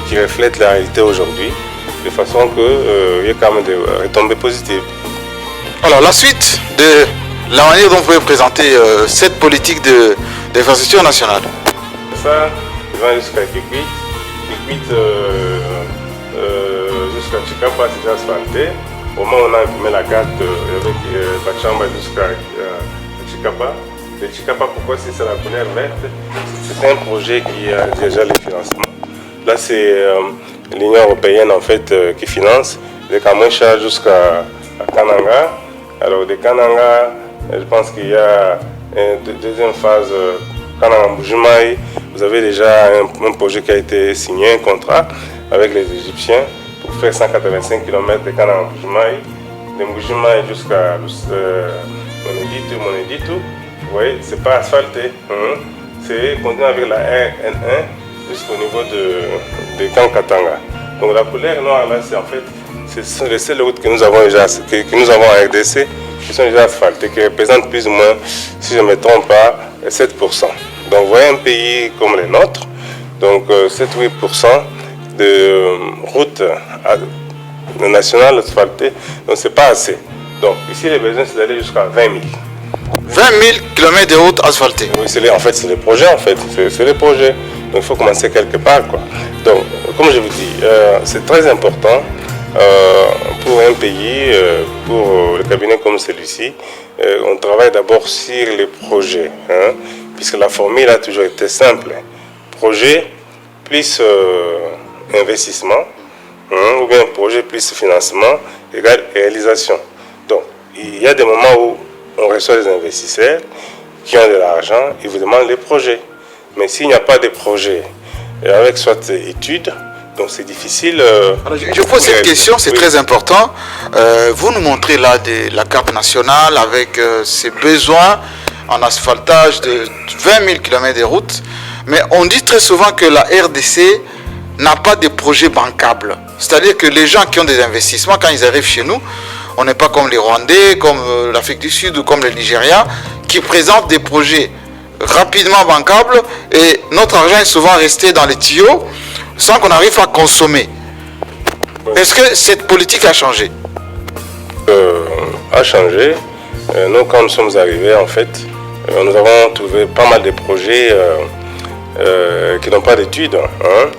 qui reflètent la réalité aujourd'hui, de façon qu'il y ait quand même des retombées positives. Alors la suite de la manière dont vous pouvez présenter cette politique d'infrastructure nationale. Ça, il va jusqu'à Kikwit. Kikwit jusqu'à Chikapa, c'est déjà asphalté. Au moment où on a imprimé la carte avec Bachamba jusqu'à Chikapa. Le Chikapa, pourquoi c'est la couleur verte? C'est un projet qui a déjà les financements. Là, c'est l'Union européenne en fait qui finance. De Kamwesha jusqu'à Kananga. Alors de Kananga, je pense qu'il y a une deuxième phase, Kananga-Mbujimaï. Vous avez déjà un projet qui a été signé, un contrat avec les Égyptiens pour faire 185 km de Kananga-Mbujimaï, de Mbujimaï jusqu'à Moneditu. Vous voyez, c'est pas asphalté. C'est continuer avec la RN1 jusqu'au niveau de Kankatanga. Donc la couleur noire là, c'est en fait, ce sont les seules routes que nous avons déjà, que nous avons en RDC, qui sont déjà asphaltées, qui représentent plus ou moins, si je ne me trompe pas, 7%. Donc vous voyez un pays comme le nôtre, donc 7-8% de routes nationales asphaltées, donc c'est pas assez. Donc ici les besoins c'est d'aller jusqu'à 20 000. 20 000 km de routes asphaltées. Oui, en fait c'est les projets en fait, c'est les projets. Donc il faut commencer quelque part quoi. Donc comme je vous dis, c'est très important. Pour un pays, pour le cabinet comme celui-ci, on travaille d'abord sur les projets, puisque la formule a toujours été simple. Projet plus investissement, ou bien projet plus financement égale réalisation. Donc, il y a des moments où on reçoit des investisseurs, qui ont de l'argent, ils vous demandent les projets. Mais s'il n'y a pas de projet, et avec soit études, donc c'est difficile. Alors, je pose cette question, c'est très important. Vous nous montrez là la carte nationale avec ses besoins en asphaltage de 20 000 km de routes. Mais on dit très souvent que la RDC n'a pas de projet bancable. C'est-à-dire que les gens qui ont des investissements, quand ils arrivent chez nous, on n'est pas comme les Rwandais, comme l'Afrique du Sud ou comme le Nigeria, qui présentent des projets rapidement bancables et notre argent est souvent resté dans les tuyaux sans qu'on arrive à consommer. Est-ce que cette politique a changé? A changé. Nous, quand nous sommes arrivés, en fait, nous avons trouvé pas mal de projets qui n'ont pas d'études. Hein.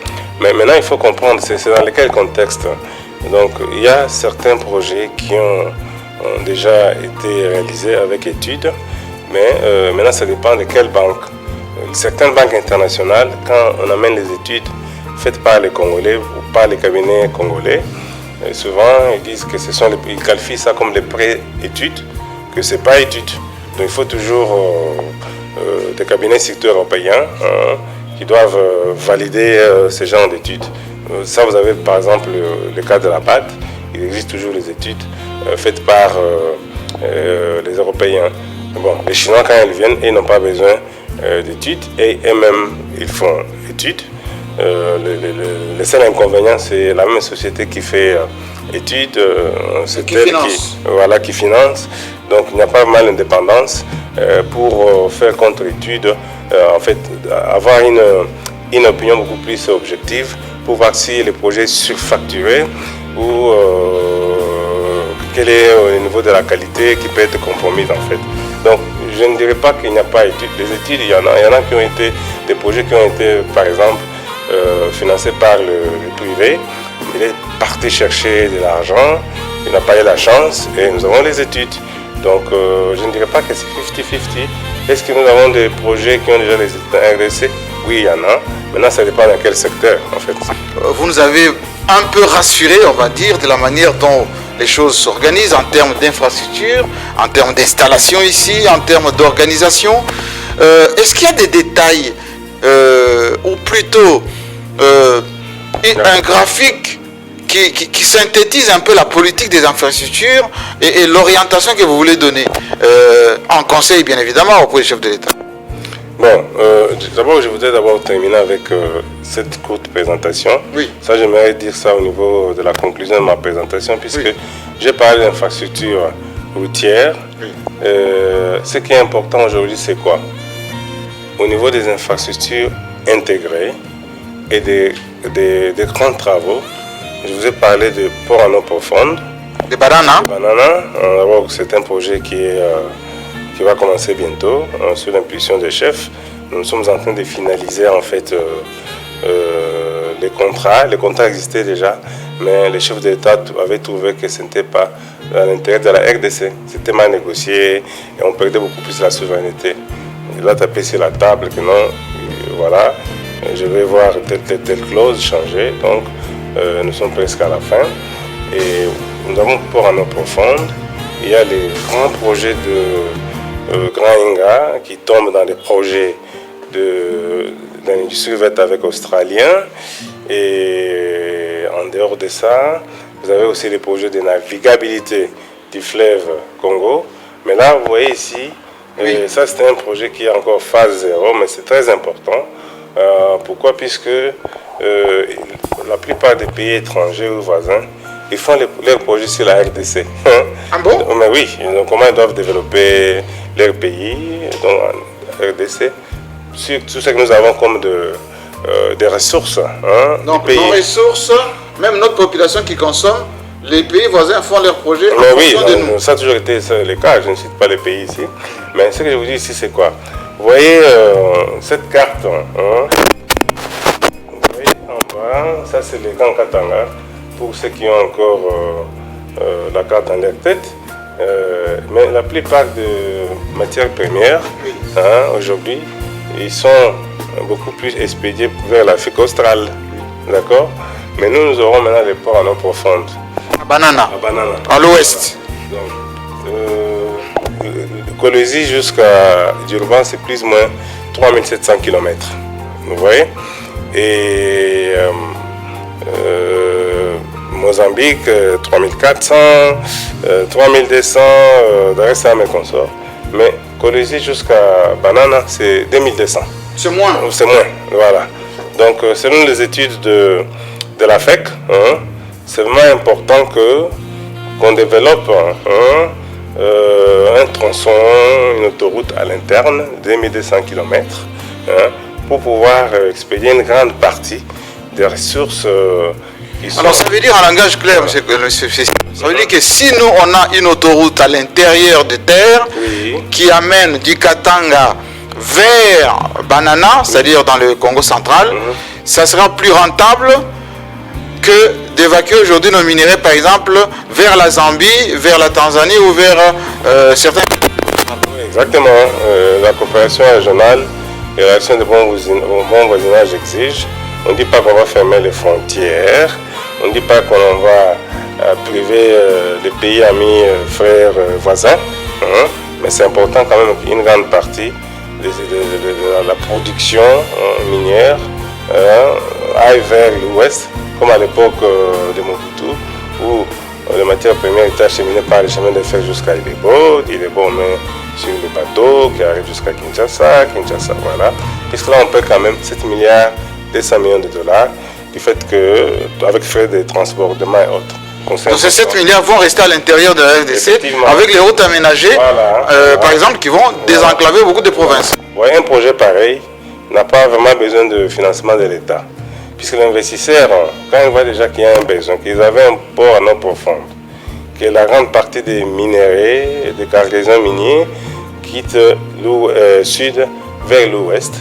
Mais maintenant, il faut comprendre, c'est dans quel contexte. Donc, il y a certains projets qui ont déjà été réalisés avec études, mais maintenant, ça dépend de quelle banque. Certaines banques internationales, quand on amène les études faites par les Congolais ou par les cabinets congolais, souvent, ils disent que ils qualifient ça comme des pré-études, que ce n'est pas études. Donc, il faut toujours des cabinets surtout européens qui doivent valider ce genre d'études. Ça, vous avez par exemple le cas de la BAD. Il existe toujours les études faites par les Européens. Bon, les Chinois, quand ils viennent, ils n'ont pas besoin d'études et eux-mêmes, ils font études. Le seul inconvénient, c'est la même société qui fait études, c'est elle qui finance. Donc, il n'y a pas mal d'indépendance pour faire contre-études, en fait, avoir une opinion beaucoup plus objective pour voir si le projet est surfacturé ou quel est le niveau de la qualité qui peut être compromise, en fait. Donc, je ne dirais pas qu'il n'y a pas d'études. Les études, il y en a qui ont été des projets qui ont été, par exemple, financés par le privé. Il est parti chercher de l'argent, il n'a pas eu la chance et nous avons les études. Donc je ne dirais pas que c'est 50-50. Est-ce que nous avons des projets qui ont déjà les études en RDC? Oui, il y en a. Maintenant, ça dépend dans quel secteur, en fait. Vous nous avez un peu rassuré, on va dire, de la manière dont les choses s'organisent en termes d'infrastructure, en termes d'installation ici, en termes d'organisation. Est-ce qu'il y a des détails ou plutôt un graphique qui synthétise un peu la politique des infrastructures et l'orientation que vous voulez donner en conseil, bien évidemment, auprès du chef de l'État? Bon, d'abord, je voudrais terminer avec cette courte présentation. Oui. Ça, j'aimerais dire ça au niveau de la conclusion de ma présentation, puisque j'ai parlé d'infrastructures routières. Oui. Ce qui est important aujourd'hui, c'est quoi? Au niveau des infrastructures intégrées et des grands travaux, je vous ai parlé de port en eau profonde. Des bananes. C'est un projet qui va commencer bientôt sous l'impulsion des chefs. Nous sommes en train de finaliser en fait les contrats. Les contrats existaient déjà, mais les chefs d'État avaient trouvé que ce n'était pas à l'intérêt de la RDC. C'était mal négocié et on perdait beaucoup plus la souveraineté. Il a tapé sur la table que non, voilà, je vais voir telle clause changer. Donc nous sommes presque à la fin. Et nous avons port en eau profonde. Il y a les grands projets de Grand Inga qui tombent dans des projets d'industrie verte avec Australiens. Et en dehors de ça, vous avez aussi les projets de navigabilité du fleuve Congo. Mais là, vous voyez ici, ça c'est un projet qui est encore phase 0, mais c'est très important. Pourquoi? Puisque la plupart des pays étrangers ou voisins, ils font leurs projets sur la RDC. Ah bon? Mais oui, donc comment ils doivent développer leur pays, donc en RDC, sur tout ce que nous avons comme des ressources. Hein, donc nos ressources, même notre population qui consomme, les pays voisins font leurs projets en fonction de nous. Ça a toujours été le cas, je ne cite pas les pays ici. Mais ce que je vous dis ici, c'est quoi? Vous voyez cette carte, hein, vous voyez en bas, ça c'est le Grand Katanga, pour ceux qui ont encore la carte dans leur tête. Mais la plupart des matières premières, aujourd'hui, ils sont beaucoup plus expédiés vers l'Afrique australe. D'accord? Mais nous aurons maintenant les ports en eau profonde. À Banana. À Banana. À l'ouest. Donc, Kolwezi jusqu'à Durban, c'est plus ou moins 3700 km. Vous voyez? Et Mozambique, 3400, 3200, d'ailleurs ça mes consorts. Mais Kolwezi jusqu'à Banana, c'est 2200. C'est moins. C'est moins, voilà. Donc, selon les études de la FEC, c'est vraiment important qu'on développe un tronçon, une autoroute à l'interne, 2200 km, pour pouvoir expédier une grande partie des ressources qui sont... Alors ça veut dire en langage clair, ça veut dire que si nous on a une autoroute à l'intérieur de terre qui amène du Katanga vers Banana, c'est-à-dire dans le Congo central, ça sera plus rentable que d'évacuer aujourd'hui nos minerais, par exemple, vers la Zambie, vers la Tanzanie ou vers certains... Exactement. La coopération régionale et la relation de bon voisinage exige. On ne dit pas qu'on va fermer les frontières, on ne dit pas qu'on va priver les pays amis, frères, voisins, mais c'est important quand même qu'une grande partie de la production minière aille vers l'ouest, comme à l'époque de Mobutu, où les matières premières étaient acheminées par les chemins de fer jusqu'à Ilebo, on met sur le bateau qui arrive jusqu'à Kinshasa, voilà. Puisque là on paie quand même 7 milliards 200 millions de dollars, du fait que, avec frais de transportement et autres. Donc ces 7 milliards vont rester à l'intérieur de la RDC, avec les routes aménagées, voilà, par exemple, qui vont désenclaver beaucoup de provinces. Ouais, un projet pareil n'a pas vraiment besoin de financement de l'État. Puisque l'investisseur, quand il voit déjà qu'il y a un besoin, qu'ils avaient un port à eau profonde, que la grande partie des minerais, des cargaisons miniers quittent le sud vers l'ouest.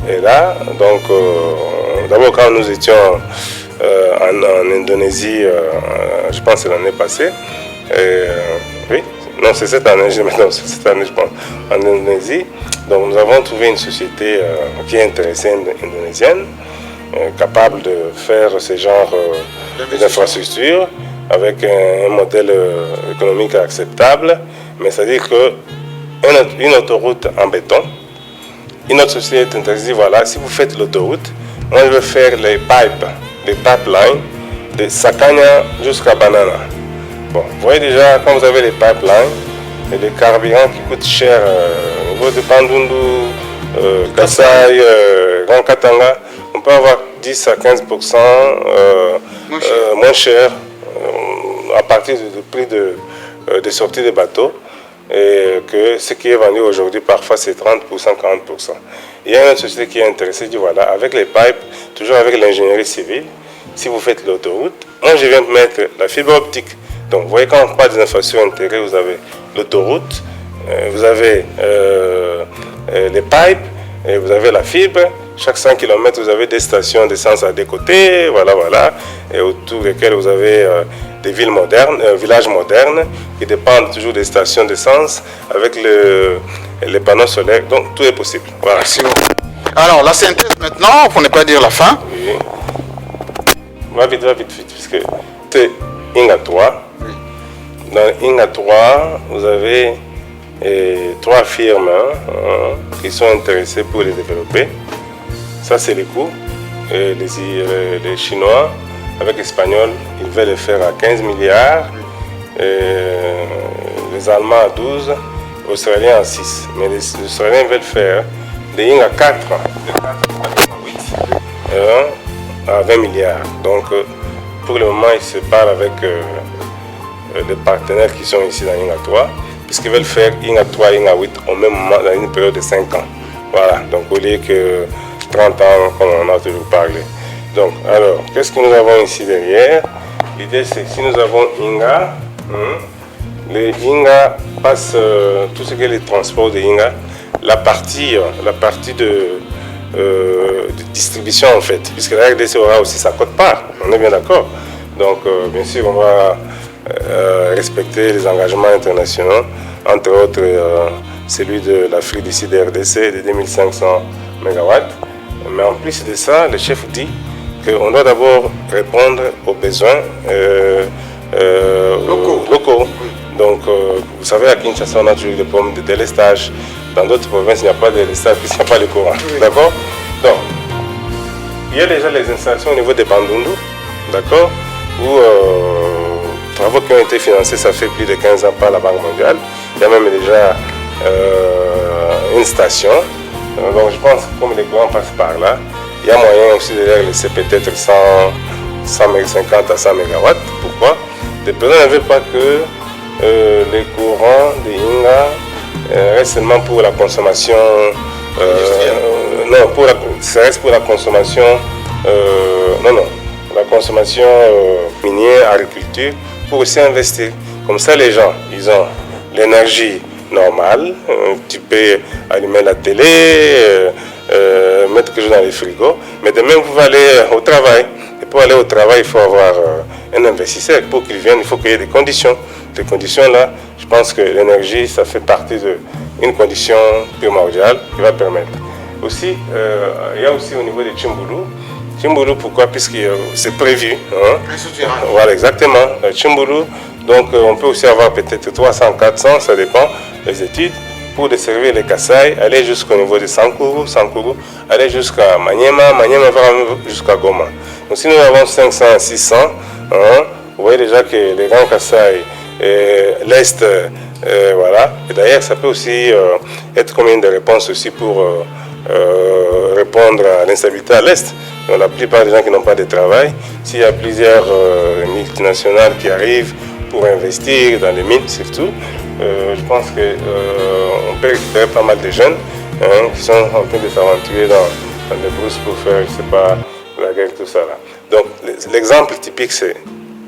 Et là, donc, d'abord quand nous étions en Indonésie, je pense que c'est l'année passée, oui, non c'est cette année, je pense, en Indonésie, donc nous avons trouvé une société qui est intéressée, indonésienne, capable de faire ce genre d'infrastructure avec un modèle économique acceptable, mais c'est-à-dire qu'une autoroute en béton, une autre société est intéressée, voilà, si vous faites l'autoroute, moi je veux faire les pipelines de Sakanya jusqu'à Banana. Bon, vous voyez déjà, quand vous avez les pipelines, et les carburants qui coûtent cher, au niveau de Bandundu, Kasai, Grand Katanga, on peut avoir 10 à 15% moins cher à partir du prix de sortie des bateaux. Et que ce qui est vendu aujourd'hui, parfois c'est 30%, 40%. Il y a une autre société qui est intéressée, dit voilà, avec les pipes, toujours avec l'ingénierie civile, si vous faites l'autoroute, moi je viens de mettre la fibre optique. Donc vous voyez, quand on parle des infrastructures intégrées, vous avez l'autoroute, vous avez les pipes, et vous avez la fibre. Chaque 100 km, vous avez des stations d'essence à des côtés, voilà, et autour desquelles vous avez des villes modernes, villages modernes, qui dépendent toujours des stations d'essence, avec les panneaux solaires, donc tout est possible. Voilà. Merci beaucoup. Alors, la synthèse maintenant, pour ne pas dire la fin. Oui. Va vite, puisque c'est Inga 3. Dans Inga 3, vous avez 3 firmes qui sont intéressées pour les développer. Ça, c'est les coûts. Les Chinois, avec les Espagnols, ils veulent le faire à 15 milliards. Les Allemands à 12, les Australiens à 6. Mais les Australiens veulent faire des lignes à 4, à 20 milliards. Donc, pour le moment, ils se parlent avec des partenaires qui sont ici dans Inga 3, puisqu'ils veulent faire Inga 3 et Inga 8 au même moment, dans une période de 5 ans. Voilà, donc au lieu que 30 ans, comme on a toujours parlé. Donc, alors, qu'est-ce que nous avons ici derrière? L'idée, c'est que si nous avons Inga, les Inga passent tout ce qui est les transports de Inga, la partie de distribution en fait, puisque la RDC aura aussi sa quote-part, on est bien d'accord. Donc, bien sûr, on va respecter les engagements internationaux, entre autres celui de l'Afrique d'ici de RDC de 2500 MW. Mais en plus de ça, le chef dit qu'on doit d'abord répondre aux besoins locaux. Donc, vous savez, à Kinshasa, on a toujours des problèmes de délestage. Dans d'autres provinces, il n'y a pas de délestage puisqu'il n'y a pas de courant. D'accord? Donc, il y a déjà les installations au niveau des Bandundu, d'accord? Où travaux qui ont été financés, ça fait plus de 15 ans par la Banque mondiale. Il y a même déjà une station. Donc, je pense que comme les courants passent par là, il y a moyen aussi de les laisser peut-être 150 à 100 MW. Pourquoi? Les présidents ne veulent pas que les courants de Inga restent seulement pour la consommation. Non, ça reste pour la consommation. La consommation minière, agriculture, pour aussi investir. Comme ça, les gens, ils ont l'énergie normale. Tu peux allumer la télé, mettre quelque chose dans les frigos, mais de même, vous pouvez aller au travail. Et pour aller au travail, il faut avoir un investisseur. Pour qu'il vienne, il faut qu'il y ait des conditions. Ces conditions-là, je pense que l'énergie, ça fait partie d'une condition primordiale qui va permettre. Aussi, il y a aussi au niveau de Tchimboulou. Tchimboulou, pourquoi? Puisque c'est prévu. Hein? Voilà, exactement. Tchimboulou, donc on peut aussi avoir peut-être 300, 400, ça dépend des études, pour desservir les Kasaï, aller jusqu'au niveau de Sankuru, aller jusqu'à Maniema, Maniema va jusqu'à Goma. Donc si nous avons 500, 600, hein, vous voyez déjà que les grands Kasaï, l'Est, voilà. Et d'ailleurs, ça peut aussi être comme une des réponses aussi pour répondre à l'instabilité à l'Est. Donc, la plupart des gens qui n'ont pas de travail, s'il y a plusieurs multinationales qui arrivent pour investir dans les mines surtout, je pense qu'on peut récupérer pas mal de jeunes qui sont en train de s'aventurer dans des brousses pour faire, je ne sais pas, la guerre, tout ça là. Donc l'exemple typique c'est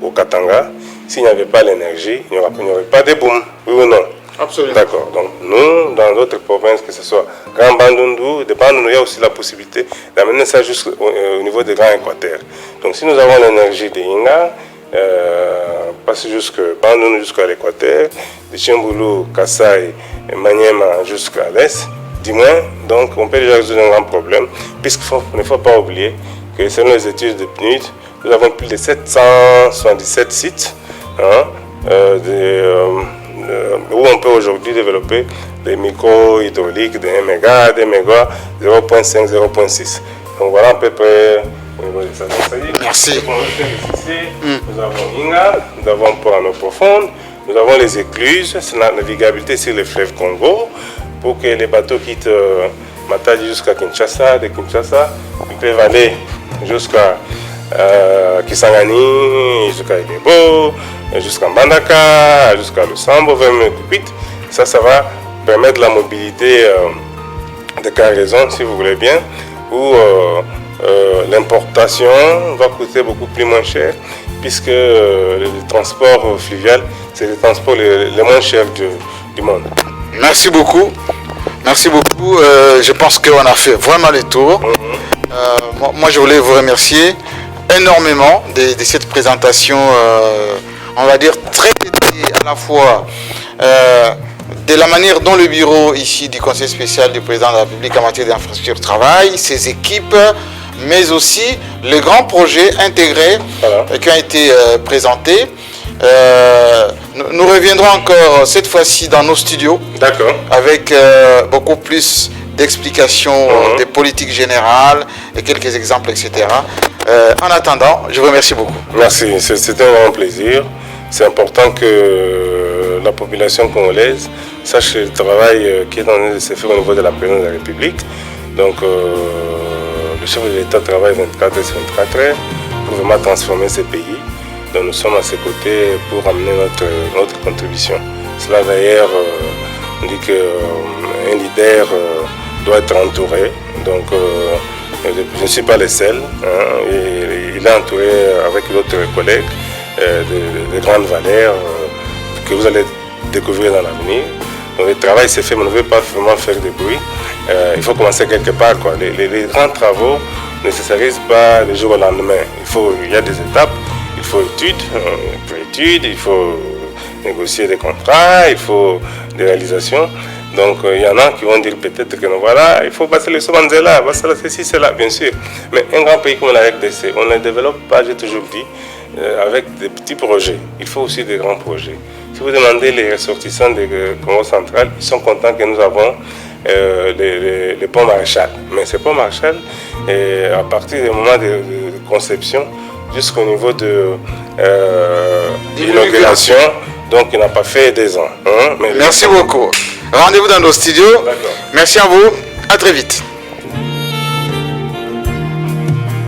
au Katanga, s'il n'y avait pas l'énergie, il n'y aurait pas de boom, oui ou non? Absolument. D'accord. Donc nous, dans d'autres provinces, que ce soit Grand Bandundu, de Bandundu, il y a aussi la possibilité d'amener ça jusqu'au niveau des Grands Équateurs. Donc si nous avons l'énergie de Inga, passer jusqu'à Bandundu jusqu'à l'Équateur, de Tchimboulou, Kasaï, Maniema jusqu'à l'Est, du moins, donc on peut déjà résoudre un grand problème, puisqu'il ne faut pas oublier que selon les études de PNUD, nous avons plus de 777 sites où on peut aujourd'hui développer des micro-hydrauliques de 1 méga, 2 mégas, 0.5, 0.6. Donc voilà à peu près au niveau de ça. Merci. Nous avons Inga, nous avons Port en eau profonde, nous avons les écluses, c'est la navigabilité sur le fleuve Congo, pour que les bateaux quittent Matadi jusqu'à Kinshasa, de Kinshasa, ils peuvent aller jusqu'à Kisangani, jusqu'à Ilebo, jusqu'à Mbandaka, jusqu'à Lusambo, vers Kupit. Ça va permettre la mobilité de cargaison, si vous voulez bien, où l'importation va coûter beaucoup plus moins cher, puisque le transport fluvial, c'est le transport le moins cher du monde. Merci beaucoup. Merci beaucoup. Je pense qu'on a fait vraiment le tour. Moi, je voulais vous remercier énormément de cette présentation, on va dire très détaillée à la fois de la manière dont le bureau ici du Conseil spécial du président de la République en matière d'infrastructure travaille, ses équipes, mais aussi les grands projets intégrés qui ont été présentés. Nous reviendrons encore cette fois-ci dans nos studios avec beaucoup plus d'explications des politiques générales et quelques exemples, etc. En attendant, je vous remercie beaucoup. Merci, c'était un grand plaisir. C'est important que la population congolaise sache le travail qui est en train de se faire au niveau de la présidence de la République. Donc, le chef de l'État travaille 24 heures sur 24 heures pour vraiment transformer ce pays. Donc, nous sommes à ses côtés pour amener notre contribution. Cela d'ailleurs, on dit qu'un leader doit être entouré. Donc, je ne suis pas le seul. Il est entouré avec d'autres collègues de grandes valeurs que vous allez découvrir dans l'avenir. Donc le travail s'est fait, mais on ne veut pas vraiment faire de bruit. Il faut commencer quelque part. Les grands travaux ne se réalisent pas du jour au lendemain. Il y a des étapes. Il faut études, il faut négocier des contrats, il faut des réalisations. Donc il y en a qui vont dire peut-être que voilà, il faut passer le Somanzela, passer ceci, cela, bien sûr. Mais un grand pays comme la RDC, on ne développe pas, j'ai toujours dit, avec des petits projets. Il faut aussi des grands projets. Si vous demandez les ressortissants des Congo central, ils sont contents que nous avons les ponts Maréchal. Mais ces ponts Maréchal, à partir du moment de conception jusqu'au niveau de l'inauguration, donc il n'a pas fait 2 ans. Hein, mais merci beaucoup. Rendez-vous dans nos studios. Merci à vous. À très vite.